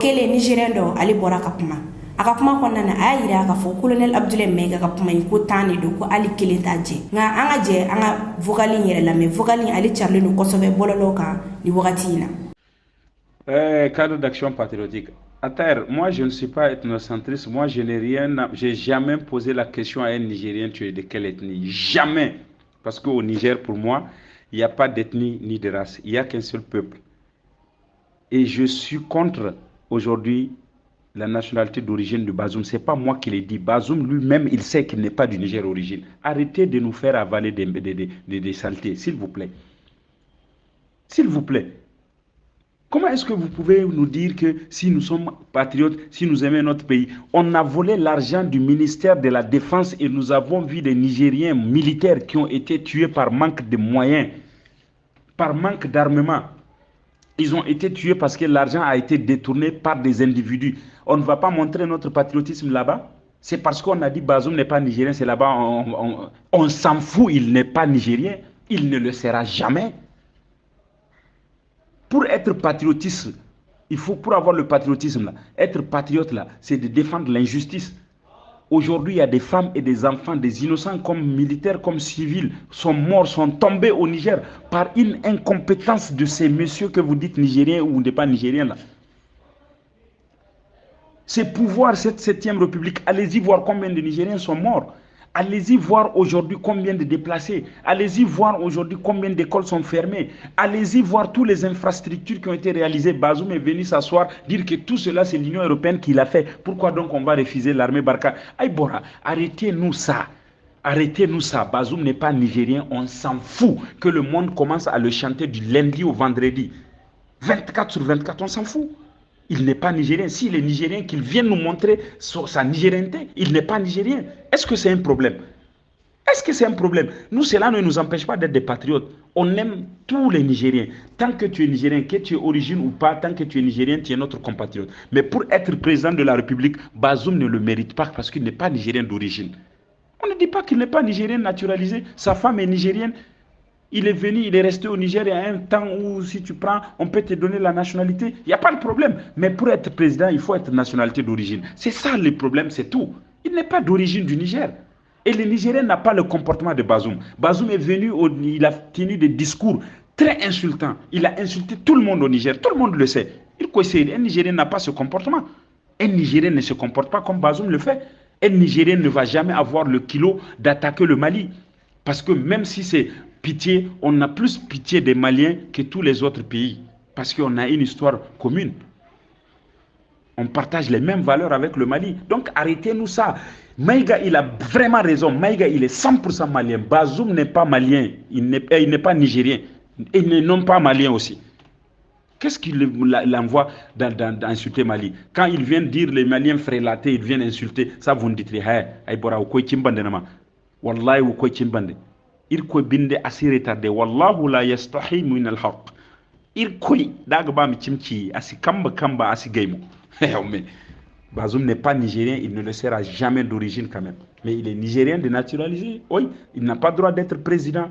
Kele Nigérien do ali bora ka kuma aka kuma konna na ayira ka fo colonel Abdoulaye Mega ka kuma ko tane do ko ali kele taje nga anga je anga vocal yere la me vocal ali charle no kosobe bololo ka ni wakati na cadre d'action patriotique. Attends, moi je ne suis pas ethnocentriste, moi je n'ai rien, j'ai jamais posé la question à un Nigérien tu es de quelle ethnie, jamais, parce qu'au Niger pour moi il n'y a pas d'ethnie ni de race, il n'y a qu'un seul peuple. Et je suis contre aujourd'hui la nationalité d'origine de Bazoum. Ce n'est pas moi qui l'ai dit. Bazoum lui-même, il sait qu'il n'est pas du Niger d'origine. Arrêtez de nous faire avaler des saletés, s'il vous plaît. S'il vous plaît. Comment est-ce que vous pouvez nous dire que si nous sommes patriotes, si nous aimons notre pays, on a volé l'argent du ministère de la Défense et nous avons vu des Nigériens militaires qui ont été tués par manque de moyens, par manque d'armement. Ils ont été tués parce que l'argent a été détourné par des individus. On ne va pas montrer notre patriotisme là-bas. C'est parce qu'on a dit Bazoum n'est pas nigérien, c'est là-bas. On s'en fout, il n'est pas nigérien. Il ne le sera jamais. Pour être patriotiste, il faut, pour avoir le patriotisme là, être patriote là, c'est de défendre l'injustice. Aujourd'hui, il y a des femmes et des enfants, des innocents comme militaires, comme civils, sont morts, sont tombés au Niger par une incompétence de ces messieurs que vous dites nigériens ou n'est pas nigériens là. C'est pouvoir cette 7e République. Allez-y voir combien de Nigériens sont morts. Allez-y voir aujourd'hui combien de déplacés. Allez-y voir aujourd'hui combien d'écoles sont fermées. Allez-y voir toutes les infrastructures qui ont été réalisées. Bazoum est venu s'asseoir, dire que tout cela c'est l'Union européenne qui l'a fait. Pourquoi donc on va refuser l'armée Barka? Aïbora, arrêtez-nous ça. Arrêtez-nous ça. Bazoum n'est pas nigérien. On s'en fout que le monde commence à le chanter du lundi au vendredi. 24 sur 24, on s'en fout. Il n'est pas nigérien. S'il est nigérien, qu'il vienne nous montrer sa nigérienté. Il n'est pas nigérien. Est-ce que c'est un problème? Est-ce que c'est un problème? Nous, cela ne nous empêche pas d'être des patriotes. On aime tous les Nigériens. Tant que tu es nigérien, que tu es origine ou pas, tant que tu es nigérien, tu es notre compatriote. Mais pour être président de la République, Bazoum ne le mérite pas parce qu'il n'est pas nigérien d'origine. On ne dit pas qu'il n'est pas nigérien naturalisé. Sa femme est nigérienne. Il est venu, il est resté au Niger il y a un temps où si tu prends, on peut te donner la nationalité. Il n'y a pas de problème. Mais pour être président, il faut être nationalité d'origine. C'est ça le problème, c'est tout. Il n'est pas d'origine du Niger. Et le Nigérien n'a pas le comportement de Bazoum. Bazoum est venu, il a tenu des discours très insultants. Il a insulté tout le monde au Niger. Tout le monde le sait. Un Nigérien n'a pas ce comportement. Un Nigérien ne se comporte pas comme Bazoum le fait. Un Nigérien ne va jamais avoir le kilo d'attaquer le Mali. Parce que même si c'est pitié, on a plus pitié des Maliens que tous les autres pays. Parce qu'on a une histoire commune. On partage les mêmes valeurs avec le Mali. Donc arrêtez-nous ça. Maïga, il a vraiment raison. Maïga, il est 100% malien. Bazoum n'est pas malien. Il n'est pas nigérien. Et non pas malien aussi. Qu'est-ce qu'il l'envoie d'insulter Mali? Quand ils viennent dire les Maliens frélatés, ils viennent insulter. Ça, vous ne dites rien. Wallahi, ou quoi chimbande. Il ko binde assez retardé. Wallahu la yastahi min al-haq. Il koy dagba mi chimchi asi kamba asi gaimo. Mais Bazoum n'est pas nigérien, il ne le sera jamais d'origine quand même. Mais il est nigérien de naturalisé. Oui, il n'a pas droit d'être président.